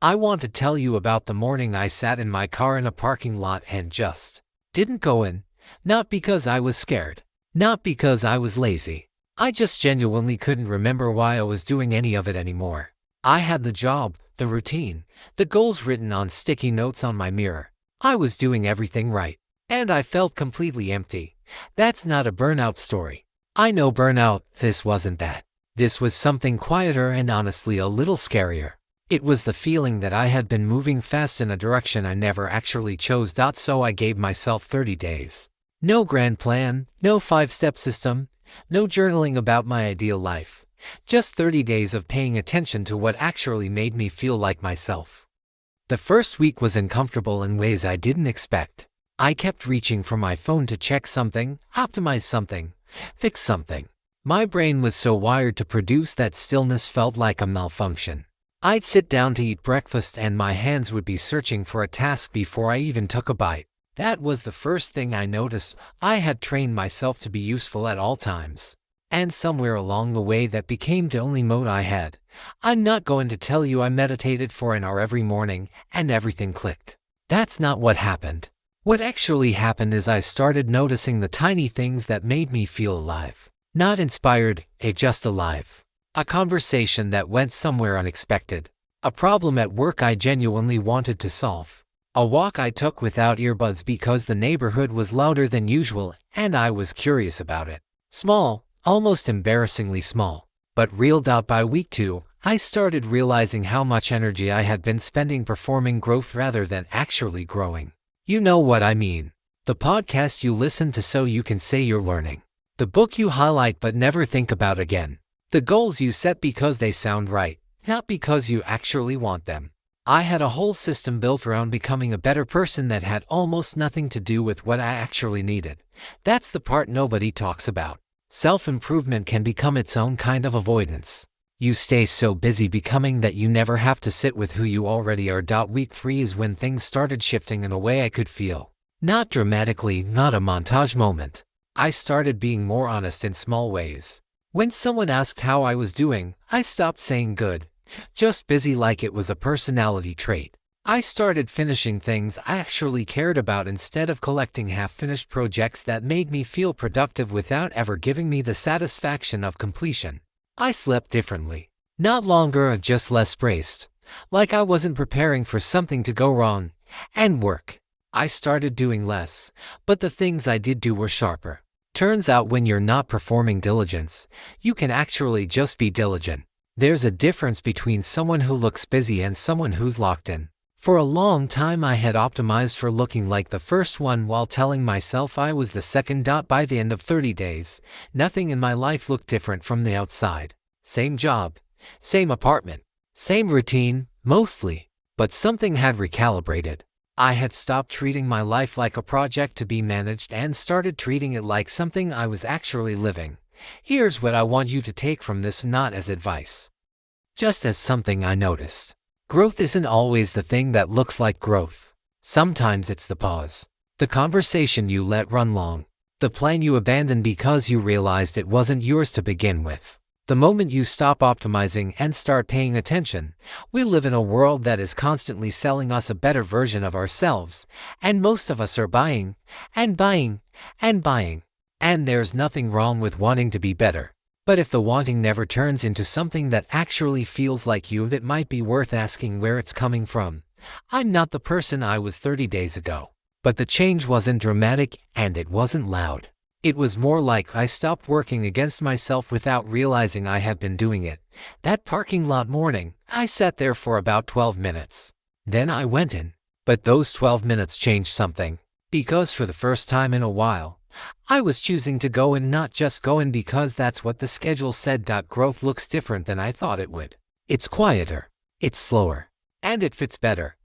I want to tell you about the morning I sat in my car in a parking lot and just didn't go in. Not because I was scared. Not because I was lazy. I just genuinely couldn't remember why I was doing any of it anymore. I had the job, the routine, the goals written on sticky notes on my mirror. I was doing everything right. And I felt completely empty. That's not a burnout story. I know burnout, this wasn't that. This was something quieter and honestly a little scarier. It was the feeling that I had been moving fast in a direction I never actually chose. So I gave myself 30 days. No grand plan, no 5-step system, no journaling about my ideal life. Just 30 days of paying attention to what actually made me feel like myself. The first week was uncomfortable in ways I didn't expect. I kept reaching for my phone to check something, optimize something, fix something. My brain was so wired to produce that stillness felt like a malfunction. I'd sit down to eat breakfast and my hands would be searching for a task before I even took a bite. That was the first thing I noticed. I had trained myself to be useful at all times. And somewhere along the way that became the only mode I had. I'm not going to tell you I meditated for an hour every morning and everything clicked. That's not what happened. What actually happened is I started noticing the tiny things that made me feel alive. Not inspired, just alive. A conversation that went somewhere unexpected. A problem at work I genuinely wanted to solve. A walk I took without earbuds because the neighborhood was louder than usual and I was curious about it. Small, almost embarrassingly small, but real. By week 2, I started realizing how much energy I had been spending performing growth rather than actually growing. You know what I mean. The podcast you listen to so you can say you're learning. The book you highlight but never think about again. The goals you set because they sound right, not because you actually want them. I had a whole system built around becoming a better person that had almost nothing to do with what I actually needed. That's the part nobody talks about. Self-improvement can become its own kind of avoidance. You stay so busy becoming that you never have to sit with who you already are. Week 3 is when things started shifting in a way I could feel. Not dramatically, not a montage moment. I started being more honest in small ways. When someone asked how I was doing, I stopped saying good, just busy like it was a personality trait. I started finishing things I actually cared about instead of collecting half-finished projects that made me feel productive without ever giving me the satisfaction of completion. I slept differently. Not longer, just less braced. Like I wasn't preparing for something to go wrong. And work. I started doing less, but the things I did do were sharper. Turns out when you're not performing diligence, you can actually just be diligent. There's a difference between someone who looks busy and someone who's locked in. For a long time I had optimized for looking like the first one while telling myself I was the second. By the end of 30 days, nothing in my life looked different from the outside. Same job, same apartment, same routine, mostly. But something had recalibrated. I had stopped treating my life like a project to be managed and started treating it like something I was actually living. Here's what I want you to take from this, not as advice. Just as something I noticed. Growth isn't always the thing that looks like growth. Sometimes it's the pause. The conversation you let run long. The plan you abandoned because you realized it wasn't yours to begin with. The moment you stop optimizing and start paying attention. We live in a world that is constantly selling us a better version of ourselves, and most of us are buying, and buying, and buying. And there's nothing wrong with wanting to be better. But if the wanting never turns into something that actually feels like you, it might be worth asking where it's coming from. I'm not the person I was 30 days ago. But the change wasn't dramatic and it wasn't loud. It was more like I stopped working against myself without realizing I had been doing it. That parking lot morning, I sat there for about 12 minutes. Then I went in. But those 12 minutes changed something. Because for the first time in a while, I was choosing to go in, not just go in because that's what the schedule said. Growth looks different than I thought it would. It's quieter. It's slower. And it fits better.